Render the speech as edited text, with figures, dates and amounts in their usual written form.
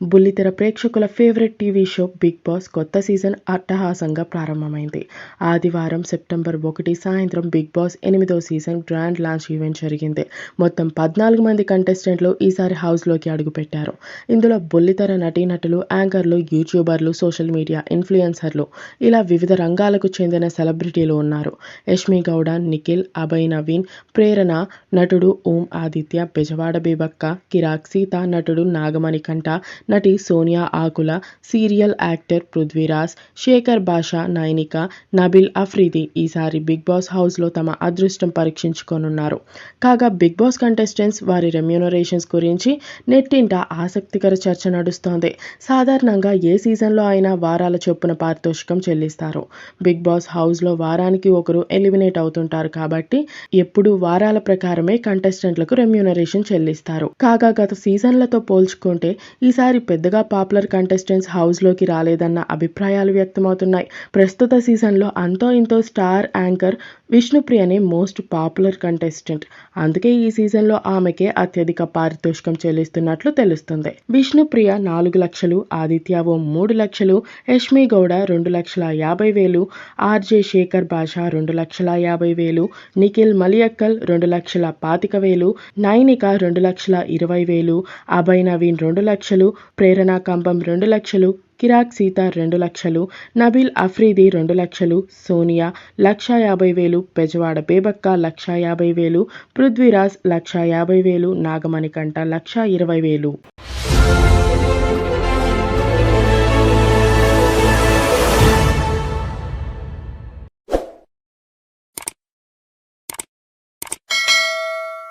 బుల్లితెర ప్రేక్షకుల favourite TV show 'Bigg Boss' కొత్త సీజన్ అట్టహాసంగా ప్రారంభమైంది. ఆదివారం సెప్టెంబర్ 1 సాయంత్రం 'బిగ్ బాస్' 8వ సీజన్ గ్రాండ్ లాంచ్ ఈవెంట్ జరిగింది. మొత్తం 14 మంది కంటెస్టెంట్లు ఈసారి హౌస్లోకి అడుగుపెట్టారు. ఇందులో బుల్లితెర నటీనటులు, యాంకర్లు, యూట్యూబర్లు, సోషల్ మీడియా ఇన్ఫ్లుయెన్సర్లు ఇలా వివిధ రంగాలకు చెందిన సెలబ్రిటీలు ఉన్నారు. యష్మి గౌడ, నిఖిల్, అభయ్ నవీన్, ప్రేరణ, నటుడు ఓం ఆదిత్య, బెజవాడ బేబక్క, కిరాక్ సీత, నటుడు నాగమణికంఠ, నటి సోనియా ఆకుల, సీరియల్ యాక్టర్ పృథ్వీరాజ్, శేఖర్ భాషా, నైనిక, నబీల్ అఫ్రీది ఈసారి బిగ్ బాస్ హౌస్లో తమ అదృష్టం పరీక్షించుకోనున్నారు. కాగా బిగ్ బాస్ కంటెస్టెంట్స్ వారి రెమ్యూనరేషన్స్ గురించి నెట్టింట ఆసక్తికర చర్చ నడుస్తోంది. సాధారణంగా ఏ సీజన్లో అయినా వారాల చొప్పున పారితోషికం చెల్లిస్తారు. బిగ్ బాస్ హౌస్లో వారానికి ఒకరు ఎలిమినేట్ అవుతుంటారు కాబట్టి ఎప్పుడూ వారాల ప్రకారమే కంటెస్టెంట్లకు రెమ్యూనరేషన్ చెల్లిస్తారు. కాగా గత సీజన్లతో పోల్చుకుంటే ఈసారి పెద్దగా పాపులర్ కంటెస్టెంట్స్ హౌస్లోకి రాలేదన్న అభిప్రాయాలు వ్యక్తమవుతున్నాయి. ప్రస్తుత సీజన్లో అంతో ఇంతో స్టార్ యాంకర్ విష్ణుప్రియనే మోస్ట్ పాపులర్ కంటెస్టెంట్. అందుకే ఈ సీజన్లో ఆమెకే అత్యధిక పారితోషికం చెల్లిస్తున్నట్లు తెలుస్తుంది. విష్ణుప్రియ 4 లక్షలు, ఆదిత్య ఓ 3 లక్షలు, యష్మి గౌడ 2,50,000, ఆర్జే శేఖర్ భాషా 2,50,000, నిఖిల్ మలియక్కల్ 2,25,000, నైనిక 2,20,000, అభయ్ నవీన్ 2 లక్షలు, ప్రేరణ కంబం 2 లక్షలు, కిరాక్ సీత 2 లక్షలు, నబీల్ అఫ్రీది 2 లక్షలు, సోనియా 1,50,000, బెజవాడ బేబక్క 1,50,000, పృథ్వీరాజ్ 1,50,000, నాగమణికంఠ 1,20,000.